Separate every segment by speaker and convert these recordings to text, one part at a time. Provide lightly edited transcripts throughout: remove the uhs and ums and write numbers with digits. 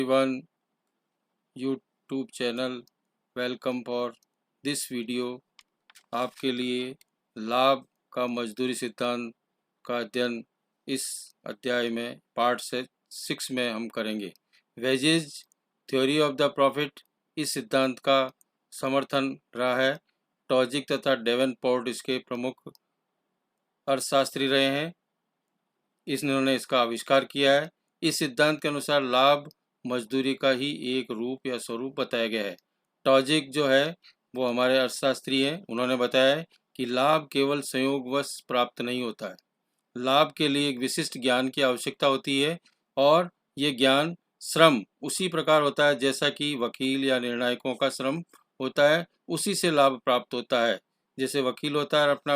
Speaker 1: everyone, YouTube channel welcome for this video. आपके लिए लाभ का मजदूरी सिद्धांत का अध्ययन इस अध्याय में पार्ट 6 में हम करेंगे। Wages theory of the profit, इस सिद्धांत का समर्थन रहा है। टॉजिक तथा डेवनपोर्ट इसके प्रमुख अर्थशास्त्री रहे हैं। इन्होंने इसका आविष्कार किया है। इस सिद्धांत के अनुसार लाभ मजदूरी का ही एक रूप या स्वरूप बताया गया है। टॉजिक जो है वो हमारे अर्थशास्त्री हैं। उन्होंने बताया है कि लाभ केवल संयोगवश प्राप्त नहीं होता है। लाभ के लिए एक विशिष्ट ज्ञान की आवश्यकता होती है और ये ज्ञान श्रम उसी प्रकार होता है जैसा कि वकील या निर्णायकों का श्रम होता है, उसी से लाभ प्राप्त होता है। जैसे वकील होता है अपना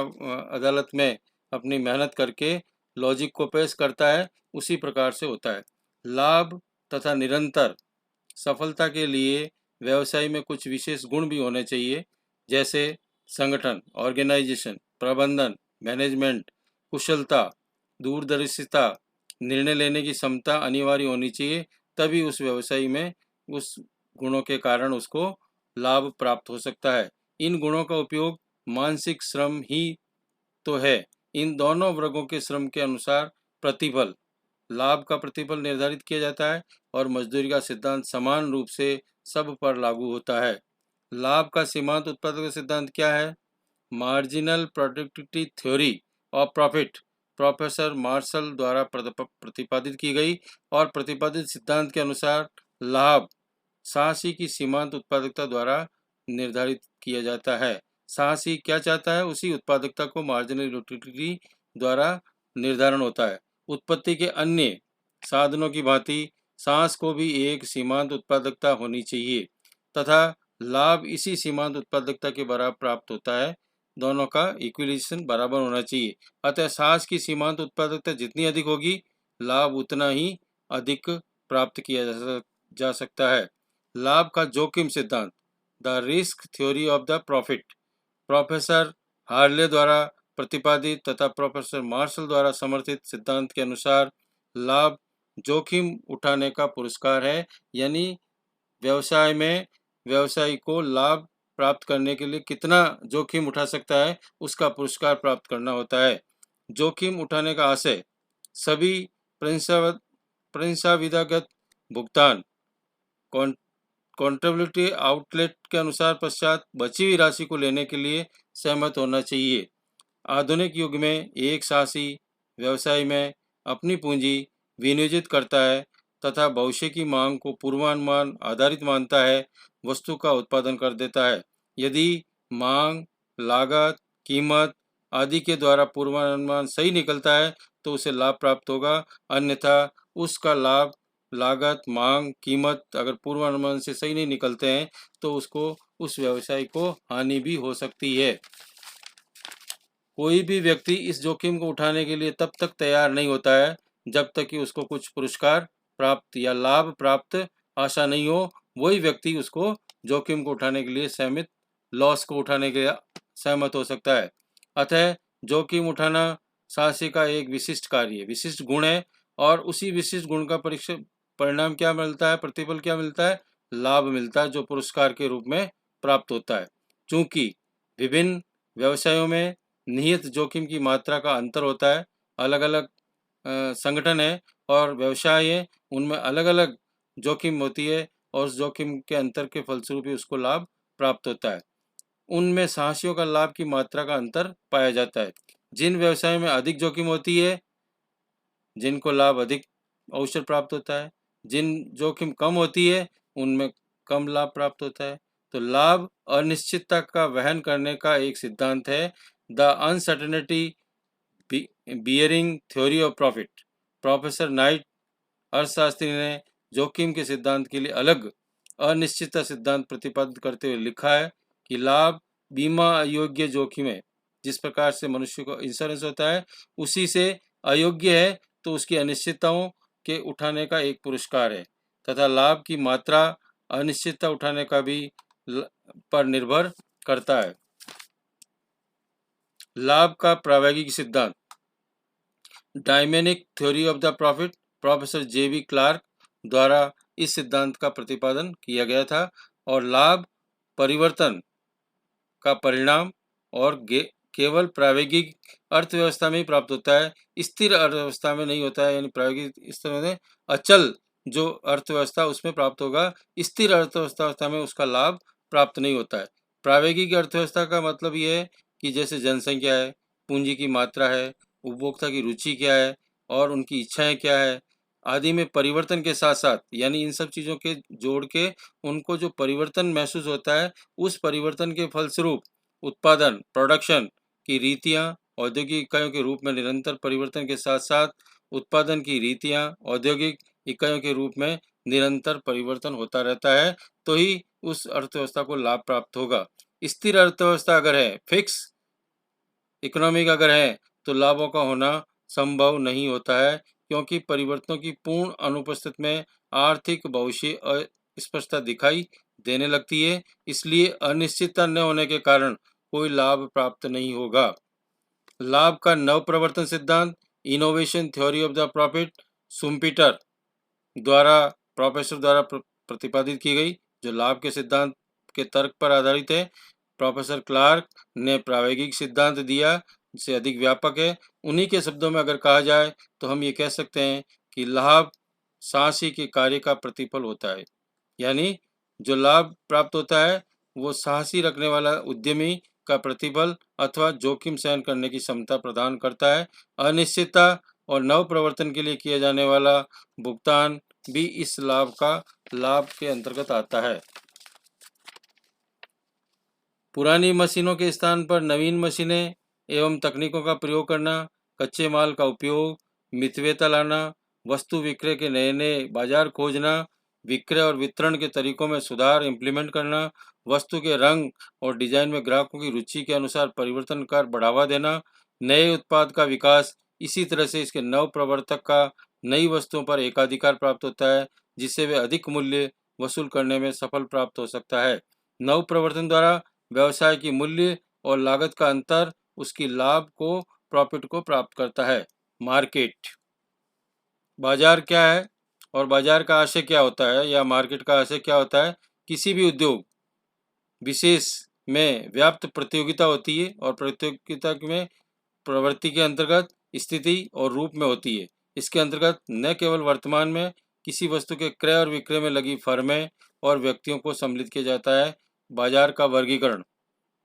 Speaker 1: अदालत में अपनी मेहनत करके लॉजिक को पेश करता है, उसी प्रकार से होता है। लाभ तथा निरंतर सफलता के लिए व्यवसाय में कुछ विशेष गुण भी होने चाहिए, जैसे संगठन, ऑर्गेनाइजेशन, प्रबंधन, मैनेजमेंट, कुशलता, दूरदर्शिता, निर्णय लेने की क्षमता अनिवार्य होनी चाहिए। तभी उस व्यवसाय में उस गुणों के कारण उसको लाभ प्राप्त हो सकता है। इन गुणों का उपयोग मानसिक श्रम ही तो है। इन दोनों वर्गों के श्रम के अनुसार प्रतिफल, लाभ का प्रतिफल निर्धारित किया जाता है और मजदूरी का सिद्धांत समान रूप से सब पर लागू होता है। लाभ का सीमांत उत्पादक सिद्धांत क्या है? Marginal productivity theory of profit professor Marshall द्वारा प्रतिपादित की गई और प्रतिपादित सिद्धांत के अनुसार लाभ साहसी की सीमांत उत्पादकता द्वारा निर्धारित किया जाता है। साहसी क्या चाहता है, उसी उत्पादकता को मार्जिनल यूटिलिटी द्वारा निर्धारण होता है। उत्पत्ति के अन्य साधनों की भांति सांस को भी एक सीमांत उत्पादकता होनी चाहिए तथा लाभ इसी सीमांत उत्पादकता के बराबर प्राप्त होता है। दोनों का इक्विलिब्रियम बराबर होना चाहिए। अतः सांस की सीमांत उत्पादकता जितनी अधिक होगी, लाभ उतना ही अधिक प्राप्त किया जा सकता है। लाभ का जोखिम सिद्धांत, the risk theory of the profit, professor Harley द्वारा प्रतिपादित तथा प्रोफेसर मार्शल द्वारा समर्थित सिद्धांत के अनुसार लाभ जोखिम उठाने का पुरस्कार है। यानी व्यवसाय में व्यवसायी को लाभ प्राप्त करने के लिए कितना जोखिम उठा सकता है, उसका पुरस्कार प्राप्त करना होता है। जोखिम उठाने का आशय सभी प्रिंसाविदागत भुगतान कॉन्टेबिलिटी आउटलेट के अनुसार पश्चात बची हुई राशि को लेने के लिए सहमत होना चाहिए। आधुनिक युग में एक साहसी व्यवसाय में अपनी पूंजी विनियोजित करता है तथा भविष्य की मांग को पूर्वानुमान आधारित मानता है, वस्तु का उत्पादन कर देता है। यदि मांग, लागत, कीमत आदि के द्वारा पूर्वानुमान सही निकलता है तो उसे लाभ प्राप्त होगा, अन्यथा उसका लाभ, लागत, मांग, कीमत अगर पूर्वानुमान से सही नहीं निकलते हैं तो उसको, उस व्यवसाय को हानि भी हो सकती है। कोई भी व्यक्ति इस जोखिम को उठाने के लिए तब तक तैयार नहीं होता है जब तक कि उसको कुछ पुरस्कार प्राप्त या लाभ प्राप्त आशा नहीं हो। वही व्यक्ति उसको जोखिम को उठाने के लिए लॉस को उठाने के लिए सहमत हो सकता है। अतः जोखिम उठाना साहसी का एक विशिष्ट कार्य है, विशिष्ट गुण है और उसी विशिष्ट गुण का परिणाम क्या मिलता है, प्रतिफल क्या मिलता है? लाभ मिलता है, जो पुरस्कार के रूप में प्राप्त होता है। चूंकि विभिन्न व्यवसायों में निहित जोखिम की मात्रा का अंतर होता है, अलग अलग संगठन है और व्यवसाय है, उनमें अलग अलग जोखिम होती है और उस जोखिम के अंतर के फलस्वरूप ही उसको लाभ प्राप्त होता है। उनमें साहसियों का लाभ की मात्रा का अंतर पाया जाता है। जिन व्यवसायों में अधिक जोखिम होती है, जिनको लाभ अधिक अवसर प्राप्त होता है, जिन जोखिम कम होती है उनमें कम लाभ प्राप्त होता है। तो लाभ अनिश्चितता का वहन करने का एक सिद्धांत है, the uncertainty bearing theory of profit. Professor night अर्थशास्त्री ने जोखिम के सिद्धांत के लिए अलग अनिश्चितता सिद्धांत प्रतिपादित करते हुए लिखा है कि लाभ बीमा अयोग्य जोखिम है। जिस प्रकार से मनुष्य को इंश्योरेंस होता है, उसी से अयोग्य है तो उसकी अनिश्चितताओं के उठाने का एक पुरस्कार है तथा लाभ की मात्रा अनिश्चितता उठाने का भी पर निर्भर करता है। लाभ का प्रायोगिक सिद्धांत, dynamic theory of the profit, professor J B. Clark द्वारा इस सिद्धांत का प्रतिपादन किया गया था। और लाभ परिवर्तन का परिणाम और केवल प्रायोगिक अर्थव्यवस्था में ही प्राप्त होता है, स्थिर अर्थव्यवस्था में नहीं होता है। यानी प्रायोगिक स्तर में अचल जो अर्थव्यवस्था उसमें प्राप्त होगा, स्थिर अर्थव्यवस्था में उसका लाभ प्राप्त नहीं होता है। प्रायोगिक अर्थव्यवस्था का मतलब ये है कि जैसे जनसंख्या है, पूंजी की मात्रा है, उपभोक्ता की रुचि क्या है और उनकी इच्छाएं क्या है आदि में परिवर्तन के साथ साथ, यानी इन सब चीज़ों के जोड़ के उनको जो परिवर्तन महसूस होता है, उस परिवर्तन के फलस्वरूप उत्पादन प्रोडक्शन की रीतियां औद्योगिक इकाइयों के रूप में निरंतर परिवर्तन के साथ साथ उत्पादन की रीतियां औद्योगिक इकाइयों के रूप में निरंतर परिवर्तन होता रहता है, तो ही उस अर्थव्यवस्था को लाभ प्राप्त होगा। स्थिर अर्थव्यवस्था अगर है, फिक्स इकोनॉमिक अगर है, तो लाभों का होना संभव नहीं होता है, क्योंकि परिवर्तनों की पूर्ण अनुपस्थिति में आर्थिक भविष्य अस्पष्टता दिखाई देने लगती है। इसलिए अनिश्चितता न होने के कारण कोई लाभ प्राप्त नहीं होगा। लाभ का नवप्रवर्तन सिद्धांत, innovation theory of the profit, Schumpeter द्वारा प्रोफेसर द्वारा प्रतिपादित की गई, जो लाभ के सिद्धांत के तर्क पर आधारित है। प्रोफेसर क्लार्क ने प्रायोगिक सिद्धांत दिया, जिसे अधिक व्यापक है। उन्हीं के शब्दों में अगर कहा जाए तो हम ये कह सकते हैं कि लाभ साहसी के कार्य का प्रतिफल होता है। यानी जो लाभ प्राप्त होता है वो साहसी रखने वाला उद्यमी का प्रतिफल अथवा जोखिम सहन करने की क्षमता प्रदान करता है। अनिश्चितता और नव प्रवर्तन के लिए किया जाने वाला भुगतान भी इस लाभ के अंतर्गत आता है। पुरानी मशीनों के स्थान पर नवीन मशीनें एवं तकनीकों का प्रयोग करना, कच्चे माल का उपयोग, मितव्ययता लाना, वस्तु विक्रय के नए नए बाजार खोजना, विक्रय और वितरण के तरीकों में सुधार इम्प्लीमेंट करना, वस्तु के रंग और डिजाइन में ग्राहकों की रुचि के अनुसार परिवर्तन कर बढ़ावा देना, नए उत्पाद का विकास। इसी तरह से इसके नव प्रवर्तक का नई वस्तुओं पर एकाधिकार प्राप्त होता है, जिससे वे अधिक मूल्य वसूल करने में सफल प्राप्त हो सकता है। नव प्रवर्तन द्वारा व्यवसाय की मूल्य और लागत का अंतर उसकी लाभ को प्रॉफिट को प्राप्त करता है। मार्केट, बाजार क्या है और बाजार का आशय क्या होता है या मार्केट का आशय क्या होता है? किसी भी उद्योग विशेष में व्याप्त प्रतियोगिता होती है और प्रतियोगिता में प्रवृत्ति के अंतर्गत स्थिति और रूप में होती है। इसके अंतर्गत न केवल वर्तमान में किसी वस्तु के क्रय और विक्रय में लगी फर्में और व्यक्तियों को सम्मिलित किया जाता है। बाजार का वर्गीकरण,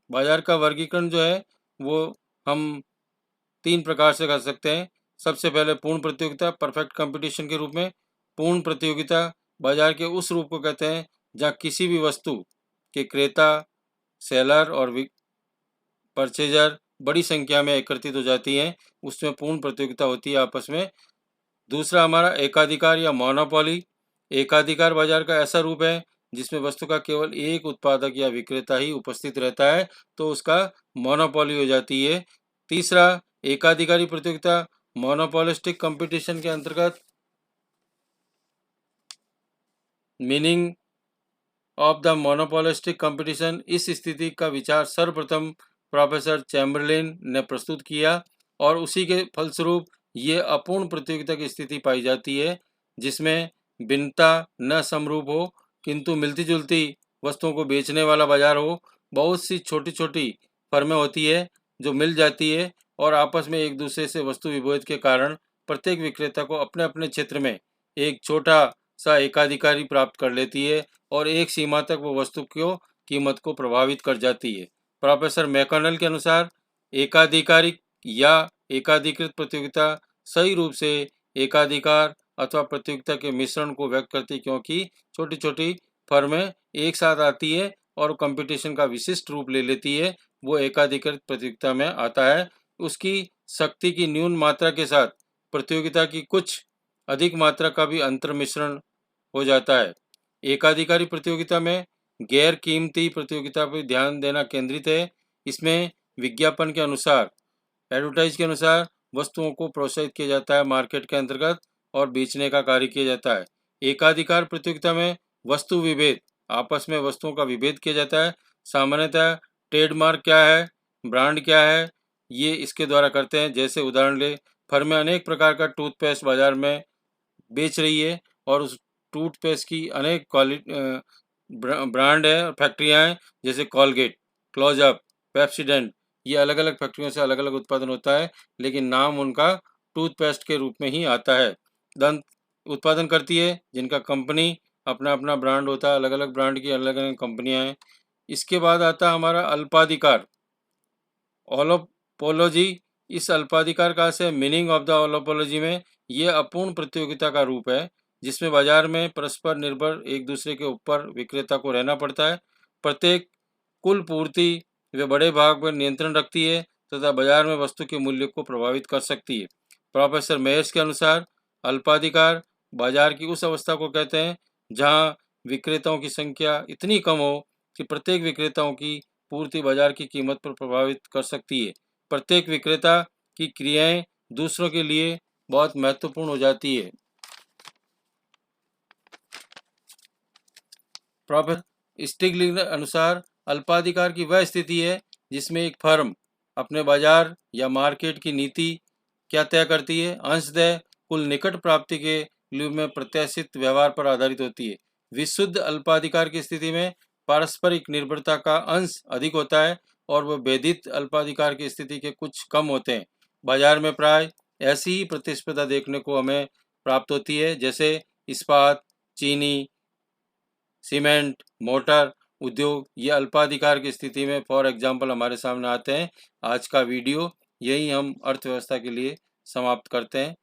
Speaker 1: बाजार का वर्गीकरण जो है वो हम 3 प्रकार से कर सकते हैं। सबसे पहले पूर्ण प्रतियोगिता, परफेक्ट कंपटीशन के रूप में। पूर्ण प्रतियोगिता बाजार के उस रूप को कहते हैं जहाँ किसी भी वस्तु के क्रेता, सेलर और परचेजर बड़ी संख्या में एकत्रित हो जाती हैं, उसमें पूर्ण प्रतियोगिता होती है आपस में। दूसरा हमारा एकाधिकार या मोनोपोली। एकाधिकार बाजार का ऐसा रूप है जिसमें वस्तु का केवल एक उत्पादक या विक्रेता ही उपस्थित रहता है, तो उसका मोनोपोली हो जाती है। तीसरा एकाधिकारी प्रतियोगिता, मोनोपोलिस्टिक कंपटीशन के अंतर्गत meaning of the monopolistic competition. इस स्थिति का विचार सर्वप्रथम प्रोफेसर चैम्बरलेन ने प्रस्तुत किया और उसी के फलस्वरूप ये अपूर्ण प्रतियोगिता की स्थिति पाई जाती है, जिसमें भिन्नता न समरूप हो किंतु मिलती जुलती वस्तुओं को बेचने वाला बाजार हो। बहुत सी छोटी छोटी फर्में होती है जो मिल जाती है और आपस में एक दूसरे से वस्तु विभेद के कारण प्रत्येक विक्रेता को अपने अपने क्षेत्र में एक छोटा सा एकाधिकारी प्राप्त कर लेती है और एक सीमा तक वो वस्तु की कीमत को प्रभावित कर जाती है। प्रोफेसर मैकॉनेल के अनुसार एकाधिकारिक या एकाधिकृत प्रतियोगिता सही रूप से एकाधिकार अथवा प्रतियोगिता के मिश्रण को व्यक्त करती है, क्योंकि छोटी छोटी फर्में एक साथ आती है और कंपटीशन का विशिष्ट रूप ले लेती है, वो एकाधिकृत प्रतियोगिता में आता है। उसकी शक्ति की न्यून मात्रा के साथ प्रतियोगिता की कुछ अधिक मात्रा का भी अंतर मिश्रण हो जाता है। एकाधिकारी प्रतियोगिता में गैर कीमती प्रतियोगिता पर ध्यान देना केंद्रित है। इसमें विज्ञापन के अनुसार, एडवर्टाइज के अनुसार वस्तुओं को प्रोत्साहित किया जाता है मार्केट के अंतर्गत और बेचने का कार्य किया जाता है। एकाधिकार प्रतियोगिता में वस्तु विभेद, आपस में वस्तुओं का विभेद किया जाता है। सामान्यतः ट्रेडमार्क क्या है, ब्रांड क्या है, ये इसके द्वारा करते हैं। जैसे उदाहरण ले, फर्में अनेक प्रकार का टूथपेस्ट बाजार में बेच रही है और उस टूथपेस्ट की अनेक ब्रांड है और फैक्ट्रियाँ हैं, जैसे कॉलगेट, क्लोजअप, पेप्सोडेंट। ये अलग अलग फैक्ट्रियों से अलग अलग उत्पादन होता है, लेकिन नाम उनका टूथपेस्ट के रूप में ही आता है। दंत उत्पादन करती है, जिनका कंपनी अपना अपना ब्रांड होता है, अलग अलग ब्रांड की अलग अलग कंपनियां हैं। इसके बाद आता है हमारा अल्पाधिकार, ओलोपोलॉजी। इस अल्पाधिकार का से मीनिंग ऑफ द ओलोपोलॉजी में ये अपूर्ण प्रतियोगिता का रूप है, जिसमें बाजार में परस्पर निर्भर एक दूसरे के ऊपर विक्रेता को रहना पड़ता है। प्रत्येक कुल पूर्ति वे बड़े भाग पर नियंत्रण रखती है तथा बाजार में वस्तु के मूल्य को प्रभावित कर सकती है। प्रोफेसर मेयर्स के अनुसार अल्पाधिकार बाजार की उस अवस्था को कहते हैं जहां विक्रेताओं की संख्या इतनी कम हो कि प्रत्येक विक्रेताओं की पूर्ति बाजार की कीमत पर प्रभावित कर सकती है। प्रत्येक विक्रेता की क्रियाएं दूसरों के लिए बहुत महत्वपूर्ण हो जाती है। प्रोफेसर स्टिग्लिंग अनुसार अल्पाधिकार की वह स्थिति है जिसमें एक फर्म अपने बाजार या मार्केट की नीति क्या तय करती है, अंशतः कुल निकट प्राप्ति के लिए में प्रत्याशित व्यवहार पर आधारित होती है। विशुद्ध अल्पाधिकार की स्थिति में पारस्परिक निर्भरता का अंश अधिक होता है और वह भेदित अल्पाधिकार की स्थिति के कुछ कम होते हैं। बाजार में प्राय ऐसी ही प्रतिस्पर्धा देखने को हमें प्राप्त होती है, जैसे इस्पात, चीनी, सीमेंट, मोटर उद्योग ये अल्पाधिकार की स्थिति में फॉर एग्जाम्पल हमारे सामने आते हैं। आज का वीडियो यही हम अर्थव्यवस्था के लिए समाप्त करते हैं।